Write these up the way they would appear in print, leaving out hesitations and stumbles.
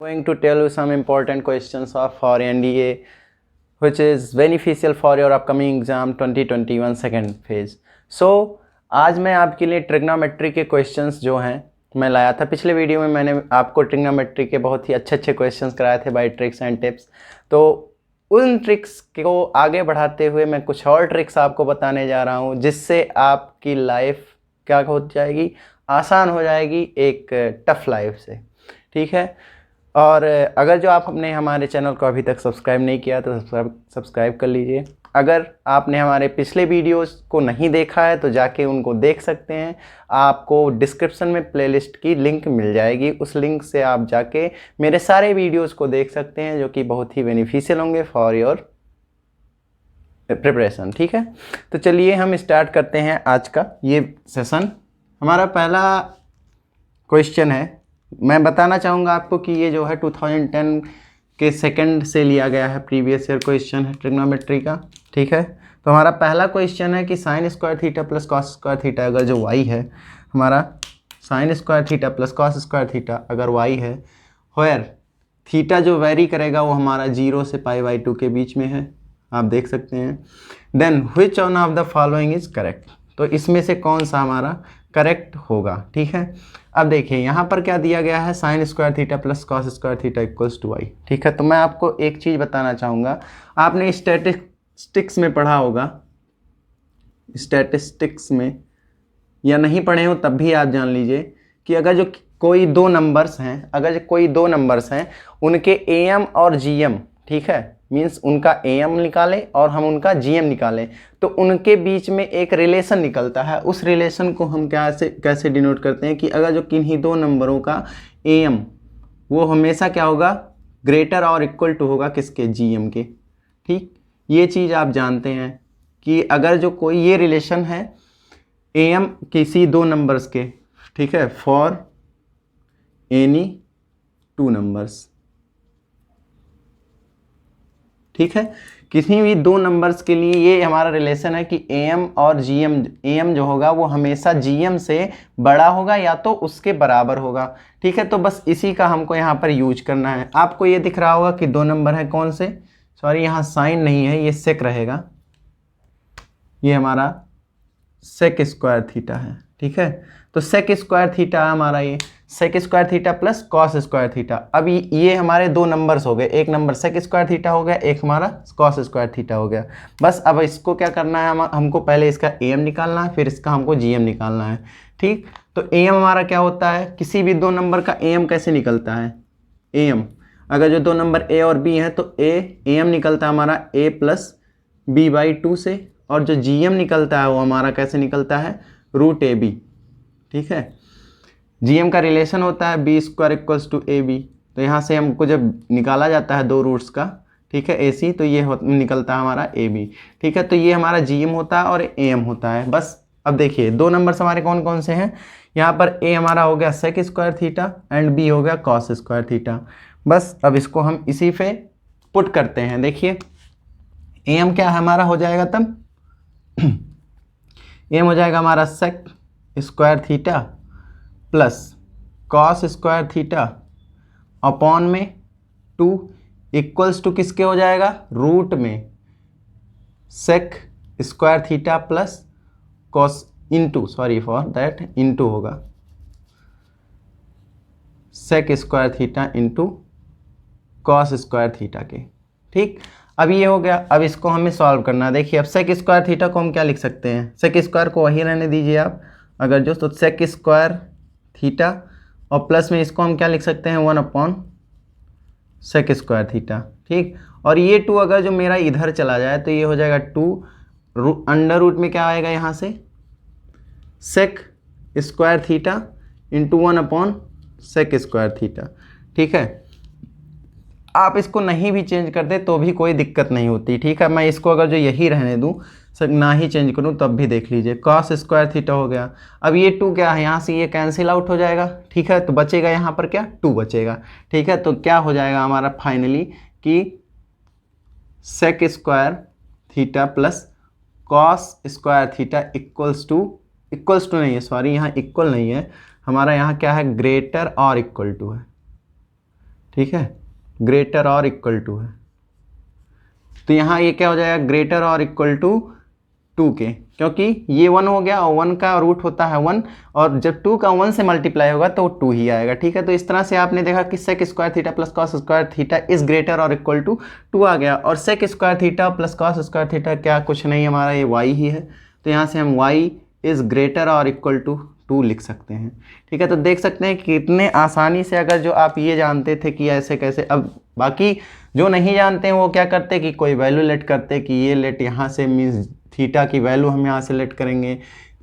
Going to tell you some important questions of for NDA which is beneficial for your upcoming exam 2021 second phase. So आज मैं आपके लिए trigonometry के questions जो हैं मैं लाया था। पिछले वीडियो में मैंने आपको ट्रिग्नोमेट्री के बहुत ही अच्छे क्वेश्चंस कराए थे बाय ट्रिक्स एंड टिप्स। तो उन ट्रिक्स को आगे बढ़ाते हुए मैं कुछ और ट्रिक्स आपको बताने जा रहा हूँ जिससे आपकी लाइफ क्या हो जाएगी, आसान हो जाएगी एक टफ लाइफ से। ठीक है। और अगर जो आपने हमारे चैनल को अभी तक सब्सक्राइब नहीं किया तो सब्सक्राइब कर लीजिए। अगर आपने हमारे पिछले वीडियोस को नहीं देखा है तो जाके उनको देख सकते हैं। आपको डिस्क्रिप्शन में प्लेलिस्ट की लिंक मिल जाएगी, उस लिंक से आप जाके मेरे सारे वीडियोस को देख सकते हैं जो कि बहुत ही बेनिफिशियल होंगे फॉर योर प्रिपरेशन। ठीक है, तो चलिए हम स्टार्ट करते हैं आज का ये सेशन। हमारा पहला क्वेश्चन है, मैं बताना चाहूँगा आपको कि ये जो है 2010 के सेकंड से लिया गया है, प्रीवियस ईयर क्वेश्चन है ट्रिग्नोमेट्री का। ठीक है, तो हमारा पहला क्वेश्चन है कि sign square theta plus cos square theta अगर जो y है, हमारा sign square theta plus cos square theta अगर y है, वेयर थीटा जो वेरी करेगा वो हमारा 0 से π/2 के बीच में है, आप देख सकते हैं। Then which one of the following is correct, तो इसमें से कौन सा हमारा करेक्ट होगा। ठीक है, अब देखिए यहाँ पर क्या दिया गया है, sine square theta plus cos square theta equals to y। ठीक है, तो मैं आपको एक चीज़ बताना चाहूँगा, आपने स्टैटिस्टिक्स में पढ़ा होगा, स्टैटिस्टिक्स में या नहीं पढ़े हो तब भी आप जान लीजिए कि अगर जो कोई दो नंबर्स हैं उनके am और gm, ठीक है, मीन्स उनका am निकालें और हम उनका gm निकालें तो उनके बीच में एक रिलेशन निकलता है। उस रिलेशन को हम कैसे डिनोट करते हैं कि अगर जो किन्हीं दो नंबरों का am वो हमेशा क्या होगा, ग्रेटर और इक्वल टू होगा किसके, gm के। ठीक, ये चीज़ आप जानते हैं कि अगर जो कोई ये रिलेशन है am किसी दो नंबर्स के, ठीक है, फॉर एनी टू नंबर्स, ठीक है, किसी भी दो नंबर्स के लिए ये हमारा रिलेशन है कि am और gm, am जो होगा वो हमेशा gm से बड़ा होगा या तो उसके बराबर होगा। ठीक है, तो बस इसी का हमको यहाँ पर यूज करना है। आपको ये दिख रहा होगा कि दो नंबर है, कौन से, सॉरी यहाँ साइन नहीं है, ये सेक रहेगा, ये हमारा सेक स्क्वायर थीटा है। ठीक है, तो सेक स्क्वायर थीटा हमारा ये sec square theta plus cos square theta. अब ये हमारे दो नंबर्स हो गए, एक नंबर सेक स्क्वायर थीटा हो गया, एक हमारा कॉस स्क्वायर थीटा हो गया। बस अब इसको क्या करना है, हमको पहले इसका am निकालना है, फिर इसका हमको gm निकालना है। ठीक, तो am हमारा क्या होता है, किसी भी दो नंबर का am कैसे निकलता है, am अगर जो दो नंबर a और b हैं तो am निकलता है हमारा a प्लस b/2 से, और जो gm निकलता है वो हमारा कैसे निकलता है, √ab। ठीक है, gm का रिलेशन होता है b square equals to ab, तो यहाँ से हमको जब निकाला जाता है दो रूट्स का, ठीक है, ac, तो ये निकलता है हमारा ab। ठीक है, तो ये हमारा gm होता है और am होता है। बस अब देखिए दो नंबर्स हमारे कौन कौन से हैं, यहाँ पर a हमारा हो गया sec square theta and b हो गया कॉस स्क्वायर थीटा। बस अब इसको हम इसी पे पुट करते हैं। देखिए am क्या हमारा हो जाएगा तब am हो जाएगा हमारा sec square theta plus cos square theta upon में 2 इक्वल्स टू किसके हो जाएगा, रूट में sec square theta plus cos into, sorry for that, into होगा sec square theta into cos square theta के। ठीक, अब ये हो गया, अब इसको हमें सॉल्व करना है। देखिए अब सेक स्क्वायर थीटा को हम क्या लिख सकते हैं, सेक स्क्वायर को वही रहने दीजिए आप, अगर जो तो सेक स्क्वायर थीटा और प्लस में इसको हम क्या लिख सकते हैं, 1 अपॉन सेक स्क्वायर थीटा। ठीक, और ये 2 अगर जो मेरा इधर चला जाए तो ये हो जाएगा 2 अंडर रूट में क्या आएगा यहाँ से, sec square theta into 1 upon sec square theta. ठीक है, आप इसको नहीं भी चेंज कर दे तो भी कोई दिक्कत नहीं होती। ठीक है, मैं इसको अगर जो यही रहने दूँ, सर ना ही चेंज करूँ तब भी देख लीजिए, कॉस स्क्वायर थीटा हो गया। अब ये 2 क्या है, यहाँ से ये कैंसिल आउट हो जाएगा। ठीक है, तो बचेगा यहाँ पर क्या, 2 बचेगा। ठीक है, तो क्या हो जाएगा हमारा फाइनली कि sec square theta plus cos square theta equals to नहीं है, सॉरी यहाँ इक्वल नहीं है, हमारा यहाँ क्या है, ग्रेटर और इक्वल टू है। ठीक है, ग्रेटर और इक्वल टू है, तो यहाँ ये क्या हो जाएगा, ग्रेटर और इक्वल टू 2 के, क्योंकि ये 1 हो गया और 1 का रूट होता है 1, और जब 2 का 1 से मल्टीप्लाई होगा तो 2 ही आएगा। ठीक है, तो इस तरह से आपने देखा कि sec square theta plus cos square theta is greater और इक्वल टू 2 आ गया, और sec square theta plus cos square theta क्या कुछ नहीं, हमारा ये y ही है, तो यहाँ से हम y इज ग्रेटर और इक्वल टू 2 लिख सकते हैं। ठीक है, तो देख सकते हैं कि कितने आसानी से, अगर जो आप ये जानते थे कि ऐसे कैसे, अब बाकी जो नहीं जानते हैं वो क्या करते कि कोई वैल्यू लेट करते कि ये लेट यहाँ से मीन्स थीटा की वैल्यू हम यहाँ से लेट करेंगे,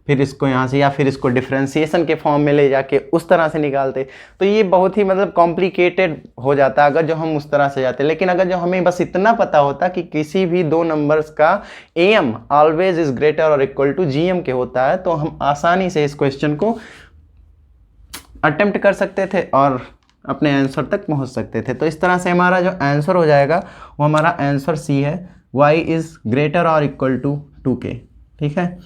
फिर इसको यहाँ से, या फिर इसको डिफरेंशिएशन के फॉर्म में ले जाके उस तरह से निकालते, तो ये बहुत ही मतलब कॉम्प्लिकेटेड हो जाता अगर जो हम उस तरह से जाते। लेकिन अगर जो हमें बस इतना पता होता कि किसी भी दो नंबर्स का am ऑलवेज इज ग्रेटर और इक्वल टू gm के होता है, तो हम आसानी से इस क्वेश्चन को अटेम्प्ट कर सकते थे और अपने आंसर तक पहुंच सकते थे। तो इस तरह से हमारा जो आंसर हो जाएगा वो हमारा आंसर सी है, y इज ग्रेटर और इक्वल टू 2k। ठीक है,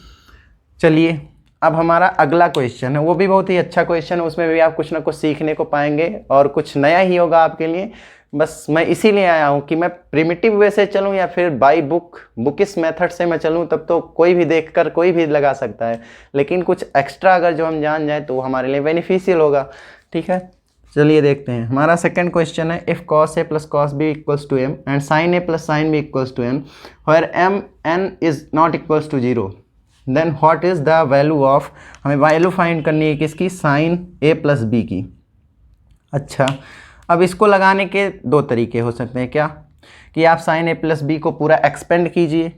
चलिए अब हमारा अगला क्वेश्चन है, वो भी बहुत ही अच्छा क्वेश्चन है, उसमें भी आप कुछ ना कुछ सीखने को पाएंगे और कुछ नया ही होगा आपके लिए। बस मैं इसीलिए आया हूँ कि मैं प्रिमिटिव वे से चलूँ या फिर बाई बुकिस मेथड से मैं चलूँ, तब तो कोई भी देखकर कोई भी लगा सकता है, लेकिन कुछ एक्स्ट्रा अगर जो हम जान जाए तो वो हमारे लिए बेनिफिशियल होगा। ठीक है, चलिए देखते हैं। हमारा सेकंड क्वेश्चन है, if cos a plus cos B equals to m and sin a plus sine B equals to n, where n is not equals to 0, then what is the value of, हमें value find करनी है किसकी, sin a plus B की। अच्छा, अब इसको लगाने के दो तरीके हो सकते हैं, क्या कि आप sin a प्लस बी को पूरा एक्सपेंड कीजिए,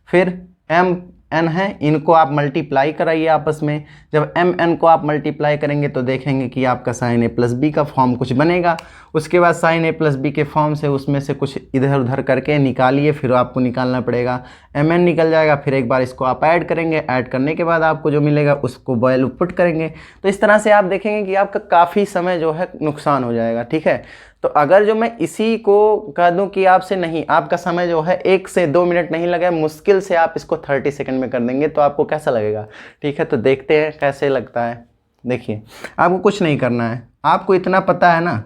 फिर m n है इनको आप मल्टीप्लाई कराइए आपस में, जब m n को आप मल्टीप्लाई करेंगे तो देखेंगे कि आपका sin a प्लस बी का फॉर्म कुछ बनेगा, उसके बाद sin a प्लस बी के फॉर्म से उसमें से कुछ इधर उधर करके निकालिए, फिर आपको निकालना पड़ेगा, m n निकल जाएगा, फिर एक बार इसको आप ऐड करेंगे, ऐड करने के बाद आपको जो मिलेगा उसको वैल्यू पुट करेंगे। तो इस तरह से आप देखेंगे कि आपका काफ़ी समय जो है नुकसान हो जाएगा। ठीक है, तो अगर जो मैं इसी को कह दूं कि आपसे नहीं, आपका समय जो है 1 से 2 मिनट नहीं लगे, मुश्किल से आप इसको 30 सेकंड में कर देंगे, तो आपको कैसा लगेगा। ठीक है, तो देखते हैं कैसे लगता है। देखिए, आपको कुछ नहीं करना है, आपको इतना पता है ना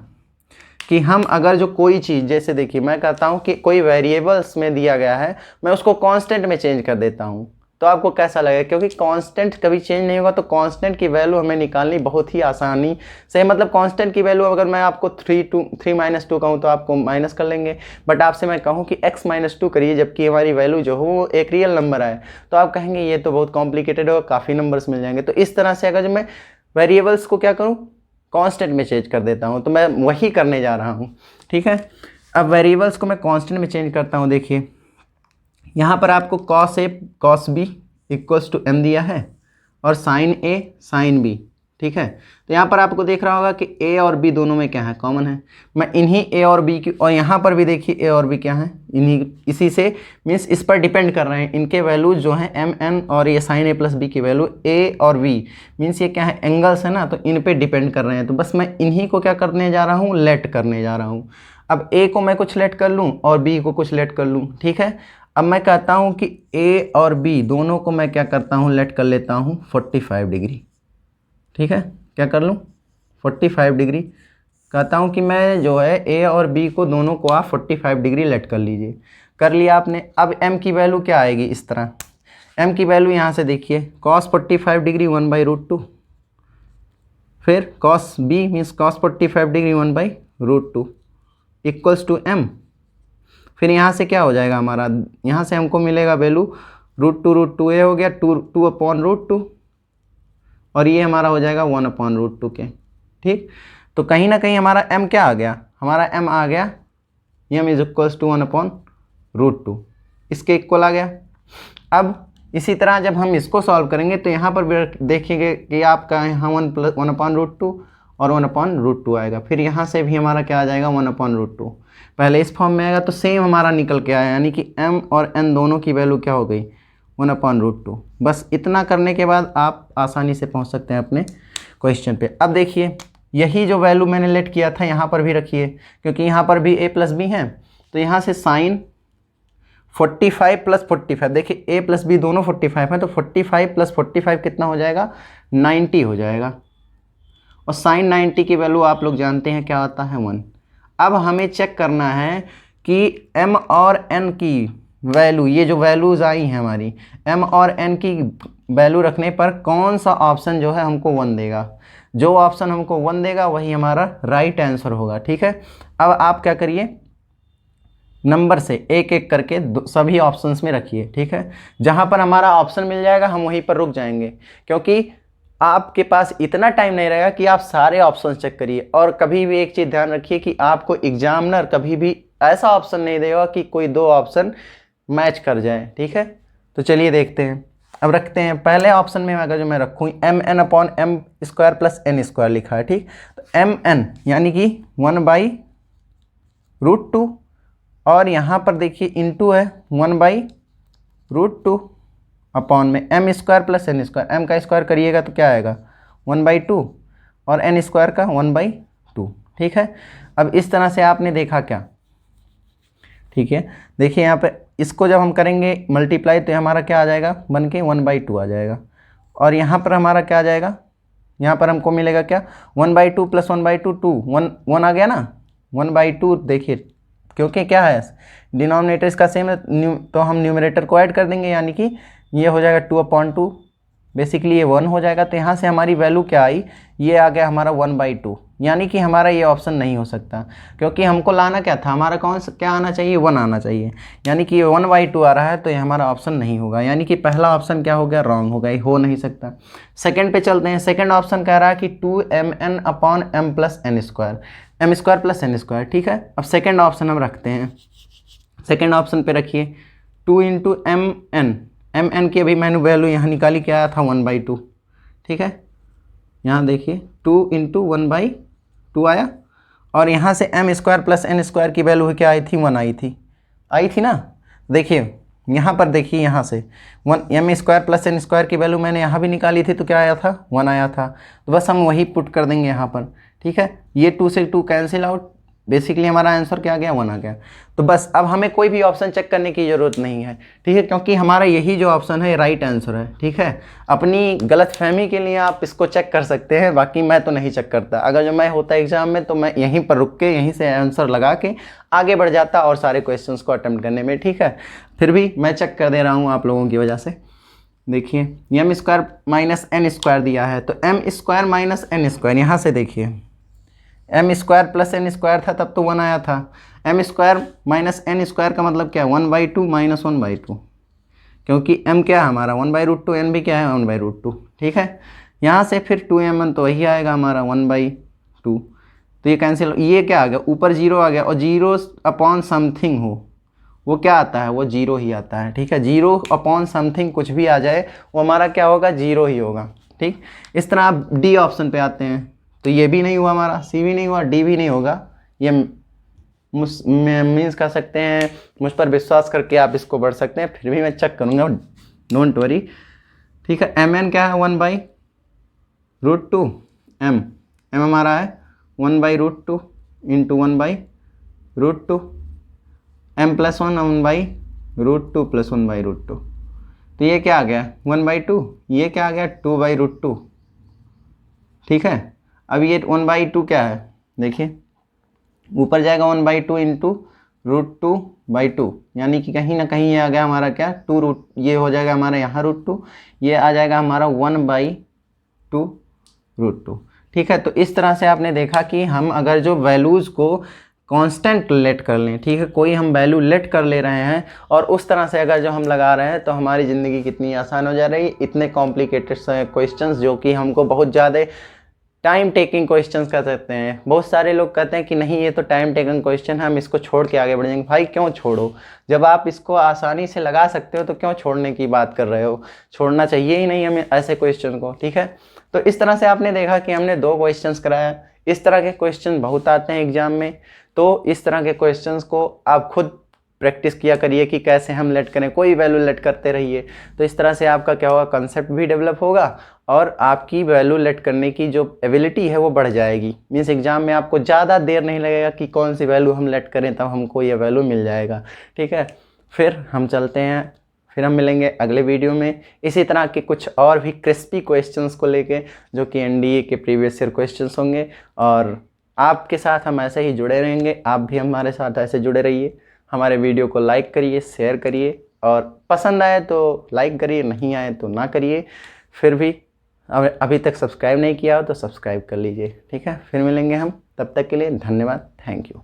कि हम अगर जो कोई चीज़, जैसे देखिए मैं कहता हूँ कि कोई वेरिएबल्स में दिया गया है, मैं उसको कांस्टेंट में चेंज कर देता हूँ, तो आपको कैसा लगेगा, क्योंकि कांस्टेंट कभी चेंज नहीं होगा, तो कांस्टेंट की वैल्यू हमें निकालनी बहुत ही आसानी से, मतलब कांस्टेंट की वैल्यू अगर मैं आपको 3 माइनस 2 कहूँ तो आपको माइनस कर लेंगे, बट आपसे मैं कहूँ कि x माइनस 2 करिए, जबकि हमारी वैल्यू जो हो वो एक रियल नंबर आए, तो आप कहेंगे ये तो बहुत कॉम्प्लिकेटेड होगा, काफ़ी नंबर्स मिल जाएंगे। तो इस तरह से अगर जो मैं वेरिएबल्स को क्या करूँ, कांस्टेंट में चेंज कर देता हूँ, तो मैं वही करने जा रहा हूँ। ठीक है, अब वेरिएबल्स को मैं कांस्टेंट में चेंज करता हूँ। देखिए यहाँ पर आपको cos a cos b equals to m दिया है और sin a sin b। ठीक है, तो यहाँ पर आपको देख रहा होगा कि a और b दोनों में क्या है, कॉमन है। मैं इन्हीं a और b की, और यहाँ पर भी देखिए a और b क्या है, इन्हीं इसी से मीन्स इस पर डिपेंड कर रहे हैं, इनके वैल्यूज जो हैं m n और ये sin a प्लस b की वैल्यू a और v मीन्स ये क्या है, एंगल्स है ना, तो इन पे डिपेंड कर रहे हैं। तो बस मैं इन्हीं को क्या करने जा रहा हूँ, लेट करने जा रहा हूँ। अब a को मैं कुछ लेट कर लूँ और b को कुछ लेट कर लूँ। ठीक है, अब मैं कहता हूँ कि a और b दोनों को मैं क्या करता हूँ, लेट कर लेता हूँ 45 डिग्री। ठीक है, क्या कर लूँ, 45 डिग्री कहता हूँ कि मैं जो है a और b को दोनों को आप 45 डिग्री लेट कर लीजिए। कर लिया आपने। अब m की वैल्यू क्या आएगी, इस तरह m की वैल्यू यहाँ से देखिए cos 45 डिग्री 1/√2, फिर cos b means cos 45 degree 1/√2 equals to m। फिर यहाँ से क्या हो जाएगा हमारा, यहाँ से हमको मिलेगा वैल्यू √2 हो गया, 2/√2, और ये हमारा हो जाएगा 1/√2 के। ठीक, तो कहीं ना कहीं हमारा m क्या आ गया, हमारा m आ गया m इज इक्वल्स टू 1/√2, इसके इक्वल आ गया। अब इसी तरह जब हम इसको सॉल्व करेंगे तो यहाँ पर भी देखिएगा कि आपका यहाँ 1/√2 और 1/√2 आएगा, फिर यहाँ से भी हमारा क्या आ जाएगा 1/√2, पहले इस फॉर्म में आएगा, तो सेम हमारा निकल के आया, यानी कि m और n दोनों की वैल्यू क्या हो गई, 1/√2। बस इतना करने के बाद आप आसानी से पहुंच सकते हैं अपने क्वेश्चन पे। अब देखिए यही जो वैल्यू मैंने लेट किया था यहाँ पर भी रखिए, क्योंकि यहाँ पर भी a प्लस बी है, तो यहाँ से साइन 45 प्लस 45, देखिए a प्लस बी दोनों 45 है, तो 45 प्लस 45 कितना हो जाएगा, 90 हो जाएगा, और साइन 90 की वैल्यू आप लोग जानते हैं क्या आता है, 1। अब हमें चेक करना है कि m और n की वैल्यू, ये जो वैल्यूज़ आई हैं हमारी, m और n की वैल्यू रखने पर कौन सा ऑप्शन जो है हमको 1 देगा। जो ऑप्शन हमको 1 देगा वही हमारा राइट आंसर होगा। ठीक है, अब आप क्या करिए, नंबर से एक एक करके सभी ऑप्शंस में रखिए। ठीक है, जहाँ पर हमारा ऑप्शन मिल जाएगा हम वहीं पर रुक जाएंगे, क्योंकि आपके पास इतना टाइम नहीं रहेगा कि आप सारे ऑप्शन चेक करिए। और कभी भी एक चीज़ ध्यान रखिए कि आपको एग्जामिनर कभी भी ऐसा ऑप्शन नहीं देगा कि कोई 2 ऑप्शन मैच कर जाए। ठीक है, तो चलिए देखते हैं। अब रखते हैं, पहले ऑप्शन में अगर जो मैं रखूँ mn/m² + n² लिखा है। ठीक, तो mn यानी कि 1/√2, और यहाँ पर देखिए इंटू है 1/√2 अपॉन में m² + n²। m का स्क्वायर करिएगा तो क्या आएगा 1/2 और n² का 1/2। ठीक है, अब इस तरह से आपने देखा क्या। ठीक है, देखिए यहाँ पे इसको जब हम करेंगे मल्टीप्लाई तो हमारा क्या आ जाएगा, बन के 1/2 आ जाएगा। और यहाँ पर हमारा क्या आ जाएगा, यहाँ पर हमको मिलेगा क्या 1/2 + 1/2 2 1 आ गया ना 1/2। देखिए क्योंकि क्या है डिनोमिनेटर इसका सेम है तो हम न्यूमरेटर को ऐड कर देंगे, यानी कि ये हो जाएगा 2/2, बेसिकली ये 1 हो जाएगा। तो यहाँ से हमारी वैल्यू क्या आई, ये आ गया हमारा 1/2, यानी कि हमारा ये ऑप्शन नहीं हो सकता, क्योंकि हमको लाना क्या था, हमारा कौन सा क्या आना चाहिए 1 आना चाहिए, यानी कि ये 1/2 आ रहा है तो ये हमारा ऑप्शन नहीं होगा, यानी कि पहला ऑप्शन क्या हो गया, रॉन्ग हो गया, ये हो नहीं सकता। सेकंड पे चलते हैं। सेकंड ऑप्शन कह रहा है कि 2mn/m + n², m² + n²। ठीक है, अब सेकंड ऑप्शन हम रखते हैं। सेकंड ऑप्शन पे रखिए 2 × mn की अभी मैंने वैल्यू यहाँ निकाली, क्या आया था 1/2। ठीक है, यहाँ देखिए 2 × 1/2 आया, और यहाँ से m² + n² की वैल्यू क्या आई थी, 1 आई थी ना। देखिए यहाँ पर देखिए, यहाँ से m² + n² की वैल्यू मैंने यहाँ भी निकाली थी तो क्या आया था 1 आया था, तो बस हम वही पुट कर देंगे यहाँ पर। ठीक है, ये 2 से 2 कैंसिल आउट, बेसिकली हमारा आंसर क्या आ गया 1 आ गया। तो बस अब हमें कोई भी ऑप्शन चेक करने की ज़रूरत नहीं है। ठीक है, क्योंकि हमारा यही जो ऑप्शन है राइट आंसर है। ठीक है, अपनी गलतफहमी के लिए आप इसको चेक कर सकते हैं, बाकी मैं तो नहीं चेक करता। अगर जो मैं होता एग्जाम में तो मैं यहीं पर रुक के यहीं से आंसर लगा के आगे बढ़ जाता और सारे क्वेश्चंस को अटेम्प्ट करने में। ठीक है, फिर भी मैं चेक कर दे रहा हूँ आप लोगों की वजह से। देखिए m² - n² दिया है, तो m² - n², यहाँ से देखिए m² + n² था तब तो 1 आया था, m² - n² का मतलब क्या 1/2 - 1/2, क्योंकि m क्या है हमारा 1/√2, n भी क्या है 1/√2। ठीक है, यहाँ से फिर 2mn तो वही आएगा हमारा 1/2, तो ये कैंसिल, ये क्या आ गया ऊपर 0 आ गया, और 0 अपॉन समथिंग हो वो क्या आता है, वो 0 ही आता है। ठीक है, 0 अपॉन समथिंग कुछ भी आ जाए वो हमारा क्या होगा 0 ही होगा। ठीक, इस तरह आप डी ऑप्शन पे आते हैं, तो ये भी नहीं हुआ हमारा, सी भी नहीं हुआ, डी भी नहीं होगा। ये मीन्स कर सकते हैं, मुझ पर विश्वास करके आप इसको बढ़ सकते हैं, फिर भी मैं चेक करूँगा, डोंट वरी। ठीक है, mn क्या है 1/√2, m हमारा है 1/√2 × 1/√2, m + 1 1/√2 + 1/√2, तो ये क्या आ गया 1/2, ये क्या आ गया 2/√2। ठीक है, अब ये 1/2 क्या है, देखिए ऊपर जाएगा 1/2 × √2/2, यानी कि कहीं ना कहीं ये आ गया हमारा क्या 2 ये हो जाएगा हमारा यहाँ √2, ये आ जाएगा हमारा 1/2√2। ठीक है, तो इस तरह से आपने देखा कि हम अगर जो वैल्यूज़ को कांस्टेंट लेट कर लें, ठीक है, कोई हम वैल्यू लेट कर ले रहे हैं और उस तरह से अगर जो हम लगा रहे हैं तो हमारी ज़िंदगी कितनी आसान हो जा रही है। इतने कॉम्प्लिकेटेड क्वेश्चंस जो कि हमको बहुत ज़्यादा टाइम टेकिंग क्वेश्चंस कर सकते हैं। बहुत सारे लोग कहते हैं कि नहीं ये तो टाइम टेकिंग क्वेश्चन है, हम इसको छोड़ के आगे बढ़ जाएंगे। भाई क्यों छोड़ो, जब आप इसको आसानी से लगा सकते हो तो क्यों छोड़ने की बात कर रहे हो, छोड़ना चाहिए ही नहीं हमें ऐसे क्वेश्चन को। ठीक है, तो इस तरह से आपने देखा कि हमने 2 क्वेश्चंस कराया। इस तरह के क्वेश्चन बहुत आते हैं एग्जाम में, तो इस तरह के क्वेश्चंस को आप खुद प्रैक्टिस किया करिए कि कैसे हम लेट करें, कोई वैल्यू लेट करते रहिए, तो इस तरह से आपका क्या होगा कंसेप्ट भी डेवलप होगा और आपकी वैल्यू लेट करने की जो एबिलिटी है वो बढ़ जाएगी। मीन्स एग्जाम में आपको ज़्यादा देर नहीं लगेगा कि कौन सी वैल्यू हम लेट करें तब हमको ये वैल्यू मिल जाएगा। ठीक है, फिर हम चलते हैं, फिर हम मिलेंगे अगले वीडियो में इसी तरह के कुछ और भी क्रिस्पी क्वेश्चंस को लेके जो कि एनडीए के प्रीवियस ईयर क्वेश्चंस होंगे। और आपके साथ हम ऐसे ही जुड़े रहेंगे, आप भी हमारे साथ ऐसे जुड़े रहिए। हमारे वीडियो को लाइक करिए, शेयर करिए, और पसंद आए तो लाइक करिए, नहीं आए तो ना करिए। फिर भी अभी तक सब्सक्राइब नहीं किया हो तो सब्सक्राइब कर लीजिए। ठीक है, फिर मिलेंगे हम, तब तक के लिए धन्यवाद, थैंक यू।